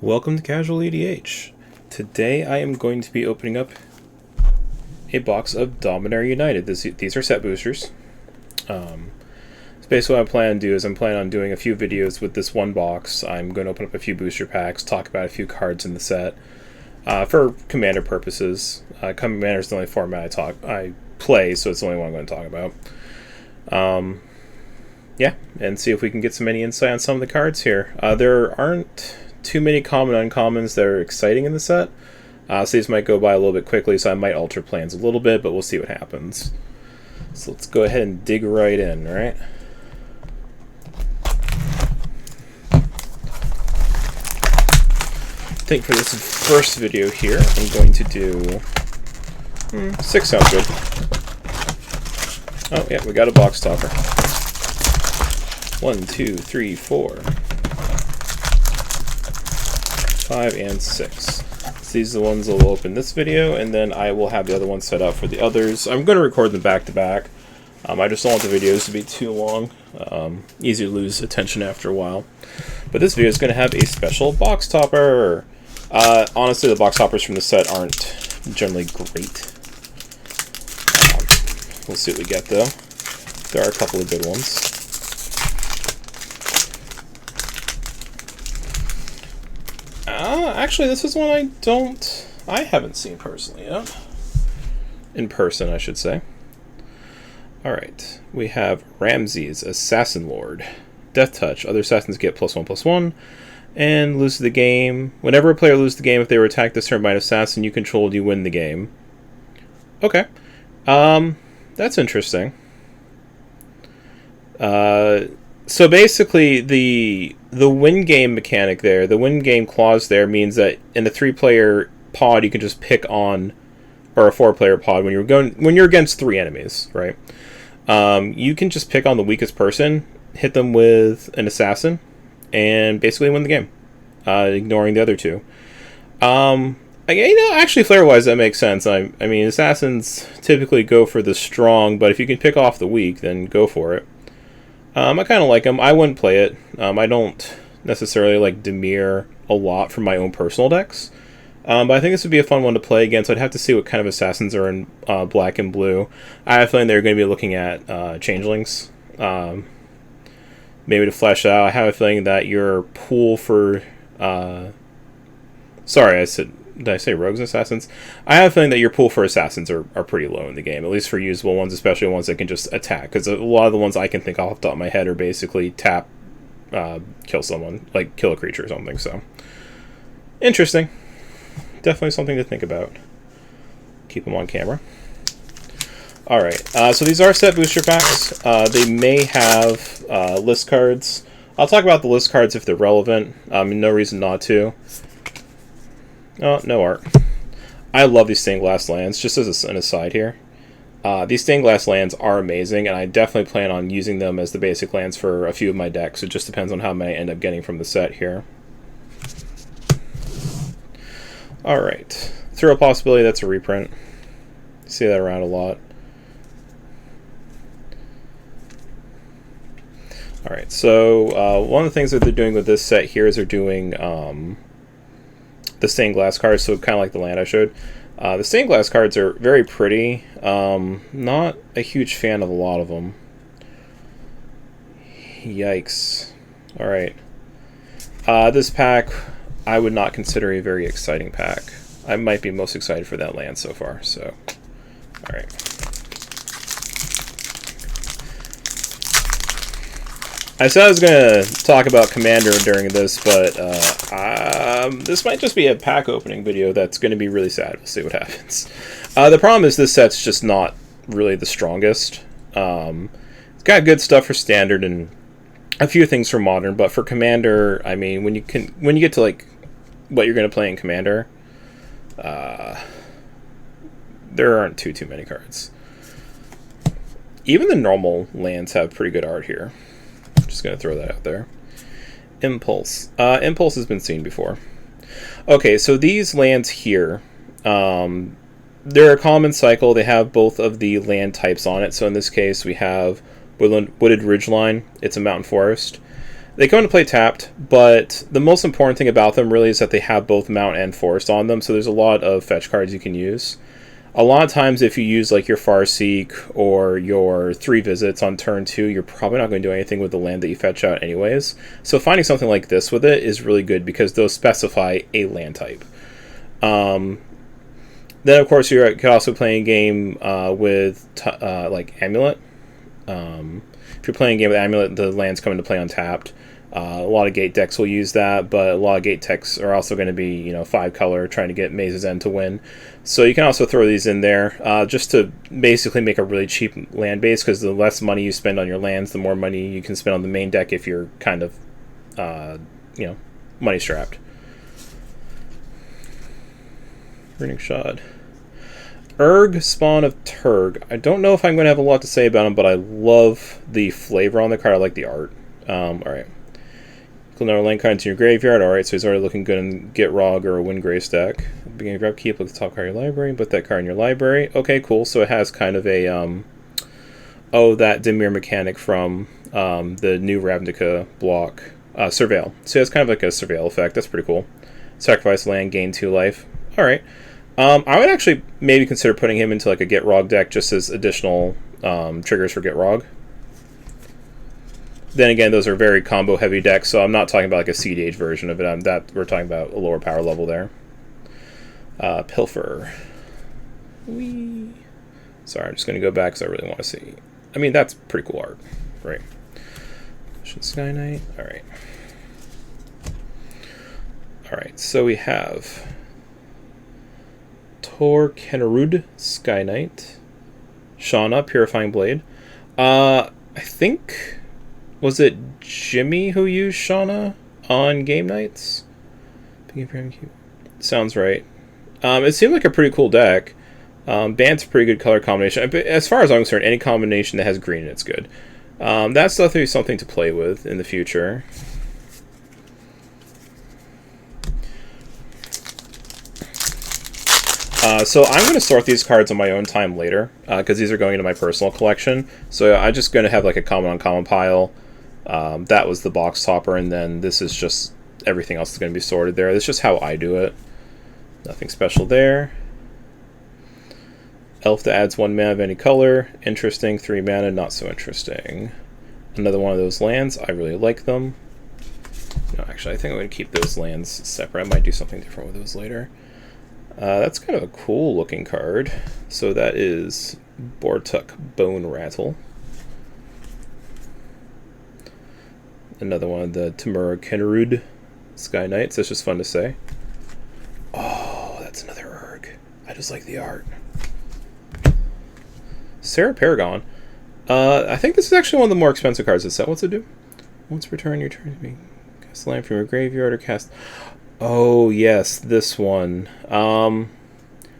Welcome to Casual EDH. Today I am going to be opening up a box of Dominaria United. These are set boosters. So basically what I'm planning to do is I'm planning on doing a few videos with this one box. I'm going to open up a few booster packs, talk about a few cards in the set for Commander purposes. Commander is the only format I play, so it's the only one I'm going to talk about. Yeah, and see if we can get some any insight on some of the cards here. There aren't too many common uncommons that are exciting in the set, so these might go by a little bit quickly, so I might alter plans a little bit, but we'll see what happens. So let's go ahead and dig right in, right? I think for this first video here, I'm going to do... 6 sounds good. Oh yeah, we got a box topper. 1, 2, 3, 4, 5, and 6. So these are the ones that will open this video, and then I will have the other ones set up for the others. I'm going to record them back to back. I just don't want the videos to be too long. Easy to lose attention after a while. But this video is going to have a special box topper. Honestly, the box toppers from the set aren't generally great. We'll see what we get, though. There are a couple of good ones. Actually, this is one I haven't seen personally yet. In person, I should say. Alright, we have Ramses, Assassin Lord. Death Touch. Other assassins get +1/+1 and lose the game. Whenever a player loses the game, if they were attacked this turn by an assassin you controlled, you win the game. Okay. That's interesting. So basically, the win game mechanic there, the win game clause there, means that in a 3-player pod you can just pick on, or a 4-player pod when you're against 3 enemies, right? You can just pick on the weakest person, hit them with an assassin, and basically win the game, ignoring the other 2. Actually, flavor-wise, that makes sense. I mean, assassins typically go for the strong, but if you can pick off the weak, then go for it. I kind of like them. I wouldn't play it. I don't necessarily like Dimir a lot for my own personal decks. But I think this would be a fun one to play against. I'd have to see what kind of assassins are in black and blue. I have a feeling they're going to be looking at changelings. Maybe to flesh out. I have a feeling that your pool for... Did I say rogues and assassins? I have a feeling that your pool for assassins are pretty low in the game, at least for usable ones, especially ones that can just attack. Because a lot of the ones I can think off the top of my head are basically tap, kill someone, like kill a creature or something. So, interesting. Definitely something to think about. Keep them on camera. Alright, so these are set booster packs. They may have list cards. I'll talk about the list cards if they're relevant. No reason not to. Oh, no art. I love these stained glass lands, just as an aside here. These stained glass lands are amazing, and I definitely plan on using them as the basic lands for a few of my decks. It just depends on how many I end up getting from the set here. Alright. Throw a possibility, that's a reprint. See that around a lot. Alright, so one of the things that they're doing with this set here is they're doing... the stained glass cards, so kind of like the land I showed. The stained glass cards are very pretty. Not a huge fan of a lot of them. Yikes. Alright. This pack, I would not consider a very exciting pack. I might be most excited for that land so far, so... Alright. I said I was going to talk about Commander during this, but this might just be a pack opening video that's going to be really sad. We'll see what happens. The problem is this set's just not really the strongest. It's got good stuff for Standard and a few things for Modern, but for Commander, I mean, when you get to like what you're going to play in Commander, there aren't too many cards. Even the normal lands have pretty good art here. Just going to throw that out there. Impulse. Impulse has been seen before. Okay, so these lands here, they're a common cycle. They have both of the land types on it. So in this case, we have Wooded Ridgeline. It's a mountain forest. They come into play tapped, but the most important thing about them really is that they have both Mount and Forest on them, so there's a lot of fetch cards you can use. A lot of times if you use like your Farseek or your 3 visits on turn 2, you're probably not going to do anything with the land that you fetch out anyways. So finding something like this with it is really good because those specify a land type. Then of course you could also play a game with like Amulet. If you're playing a game with Amulet, the lands come into play untapped. A lot of gate decks will use that, but a lot of gate decks are also going to be, you know, 5 color trying to get Maze's End to win. So you can also throw these in there just to basically make a really cheap land base, because the less money you spend on your lands, the more money you can spend on the main deck if you're kind of, you know, money strapped. Burning Shot. Urg, Spawn of Turg. I don't know if I'm going to have a lot to say about him, but I love the flavor on the card. I like the art. Alright. Click another land card into your graveyard. Alright, so he's already looking good in Get Rog or a Windgrace deck. Beginning of your upkeep, look at the top card of your library, put that card in your library. Okay, cool. So it has kind of a, that Dimir mechanic from the new Ravnica block, Surveil. So it's kind of like a Surveil effect. That's pretty cool. Sacrifice land, gain 2 life. Alright. I would actually maybe consider putting him into like a Get Rog deck just as additional triggers for Get Rog. Then again, those are very combo heavy decks, so I'm not talking about like a CDH version of it. We're talking about a lower power level there. Pilfer. Whee. Sorry, I'm just going to go back because I really want to see. I mean, that's pretty cool art, right? Sky Knight. All right. All right. So we have Tor Kennerud, Sky Knight, Shauna, Purifying Blade. I think, was it Jimmy who used Shauna on game nights? Sounds right. It seemed like a pretty cool deck. Bant's a pretty good color combination. But as far as I'm concerned, any combination that has green in it's good. That's definitely something to play with in the future. So I'm going to sort these cards on my own time later, because these are going into my personal collection. So I'm just going to have like a common uncommon pile. That was the box topper, and then this is just everything else is going to be sorted there. That's just how I do it. Nothing special there. Elf that adds 1 mana of any color. Interesting. 3 mana, not so interesting. Another one of those lands. I really like them. No, actually, I think I'm going to keep those lands separate. I might do something different with those later. That's kind of a cool looking card. So that is Bortuk Bone Rattle. Another one of the Tamura Kennerud Sky Knights. That's just fun to say. Oh, that's another Urg. I just like the art. Sarah Paragon. I think this is actually one of the more expensive cards in the set. What's it do? Once per turn, your turn to be cast a land from your graveyard or cast... Oh, yes, this one. If I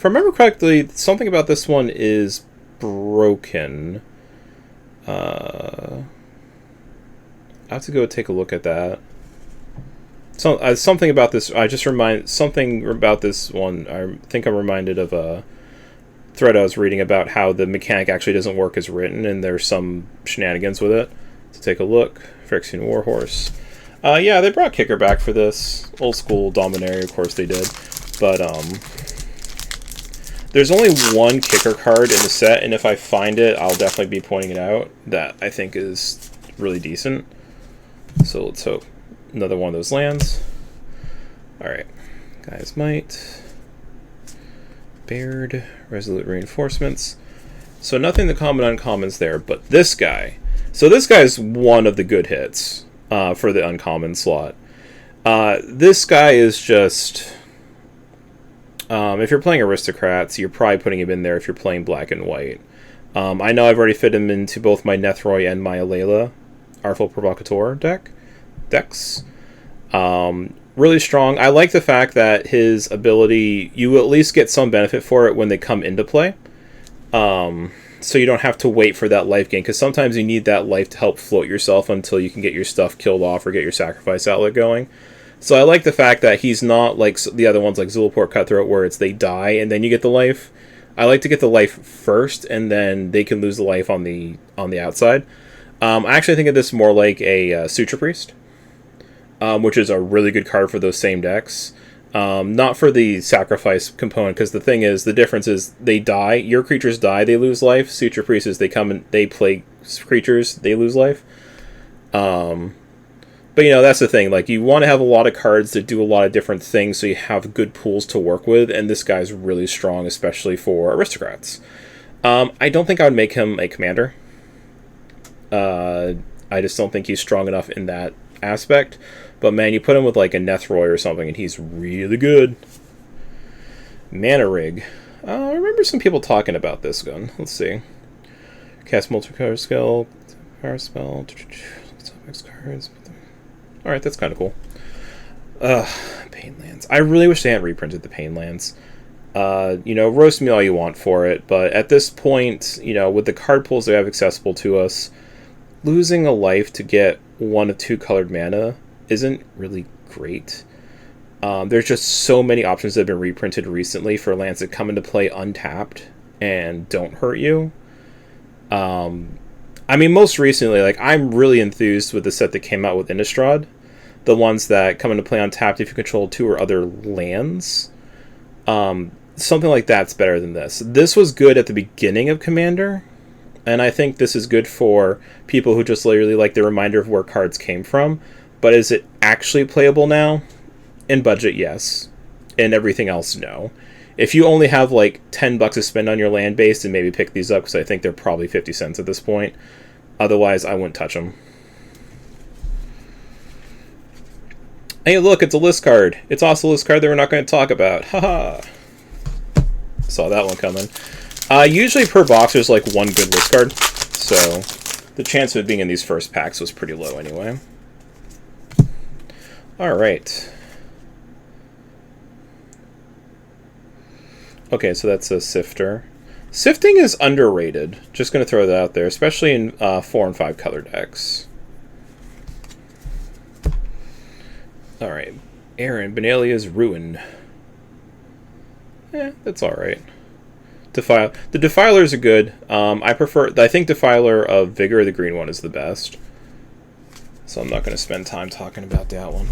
remember correctly, something about this one is broken. I have to go take a look at that. So, something about this, something about this one, I think I'm reminded of a thread I was reading about how the mechanic actually doesn't work as written, and there's some shenanigans with it. So take a look. Phyrexian Warhorse. Yeah, they brought Kicker back for this. Old school Dominaria, of course they did. But, there's only one Kicker card in the set, and if I find it, I'll definitely be pointing it out. That I think is really decent. So let's hope. Another one of those lands. Alright. Guy's Might. Baird. Resolute Reinforcements. So nothing the common uncommons there, but this guy. So this guy's one of the good hits for the uncommon slot. This guy is just... if you're playing Aristocrats, you're probably putting him in there if you're playing Black and White. I know I've already fit him into both my Nethroy and my Alayla Artful Provocateur decks. Really strong. I like the fact that his ability, you at least get some benefit for it when they come into play. So you don't have to wait for that life gain, because sometimes you need that life to help float yourself until you can get your stuff killed off or get your sacrifice outlet going. So I like the fact that he's not like the other ones like Zulaport Cutthroat, where it's they die and then you get the life. I like to get the life first, and then they can lose the life on the outside. I actually think of this more like a Suture Priest. which is a really good card for those same decks. Not for the sacrifice component, because the thing is, the difference is they die. Your creatures die, they lose life. Suture Priests, they come and they play creatures, they lose life. But you know, that's the thing. Like, you want to have a lot of cards that do a lot of different things, so you have good pools to work with. And this guy's really strong, especially for aristocrats. I don't think I would make him a commander. I just don't think he's strong enough in that aspect. But man, you put him with like a Nethroy or something, and he's really good. Mana Rig. I remember some people talking about this gun. Let's see. Cast multi-color skill. Power spell. Cards. Alright, that's kind of cool. Painlands. I really wish they hadn't reprinted the Painlands. You know, roast me all you want for it, but at this point, you know, with the card pools they have accessible to us, losing a life to get 1 of 2 colored mana isn't really great. There's just so many options that have been reprinted recently for lands that come into play untapped and don't hurt you. I mean, most recently, like, I'm really enthused with the set that came out with Innistrad. The ones that come into play untapped if you control 2 or other lands. Something like that's better than this. This was good at the beginning of Commander, and I think this is good for people who just really like the reminder of where cards came from. But is it actually playable now? In budget, yes. In everything else, no. If you only have like $10 to spend on your land base, and maybe pick these up, because I think they're probably 50 cents at this point. Otherwise, I wouldn't touch them. Hey, look, it's a list card. It's also a list card that we're not going to talk about. Haha. Saw that one coming. Usually per box, there's like 1 good list card. So the chance of it being in these first packs was pretty low anyway. Alright. Okay, so that's a Sifter. Sifting is underrated. Just going to throw that out there, especially in 4 and 5 color decks. Alright. Aaron, Benalia's Ruin. That's alright. The Defilers are good. I think Defiler of Vigor, the green one, is the best. So I'm not going to spend time talking about that one.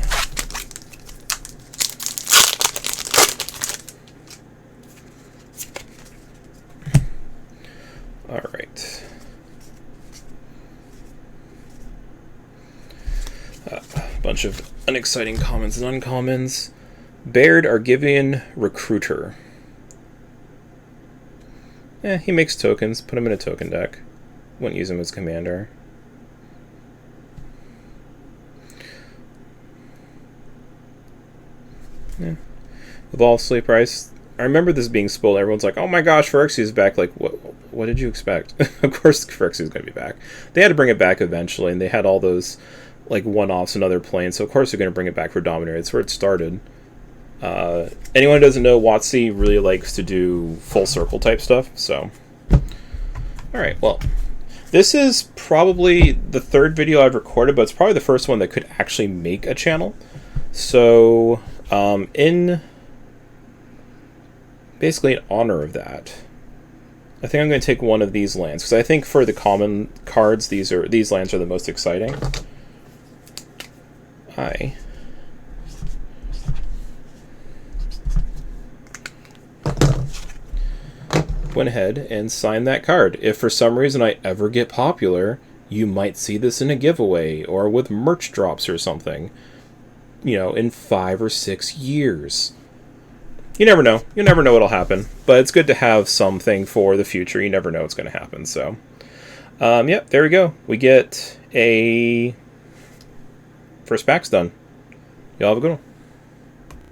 Alright. A bunch of unexciting commons and uncommons. Baird Argivian Recruiter. He makes tokens. Put him in a token deck. Wouldn't use him as commander. Evolve Sleep Rice. I remember this being spoiled. Everyone's like, oh my gosh, Phyrexia's back. Like, what did you expect? Of course Phyrexia's going to be back. They had to bring it back eventually, and they had all those like one-offs and other planes, so of course they're going to bring it back for Dominaria. That's where it started. Anyone who doesn't know, WotC really likes to do full circle type stuff, so. Alright, well. This is probably the 3rd video I've recorded, but it's probably the first one that could actually make a channel. So, basically in honor of that, I think I'm going to take one of these lands, because I think for the common cards, these lands are the most exciting. I went ahead and signed that card. If for some reason I ever get popular, you might see this in a giveaway or with merch drops or something, you know, in 5 or 6 years. You never know. You never know what'll happen, but it's good to have something for the future. You never know what's going to happen. So, yep, there we go. We get a first pack's done. Y'all have a good one.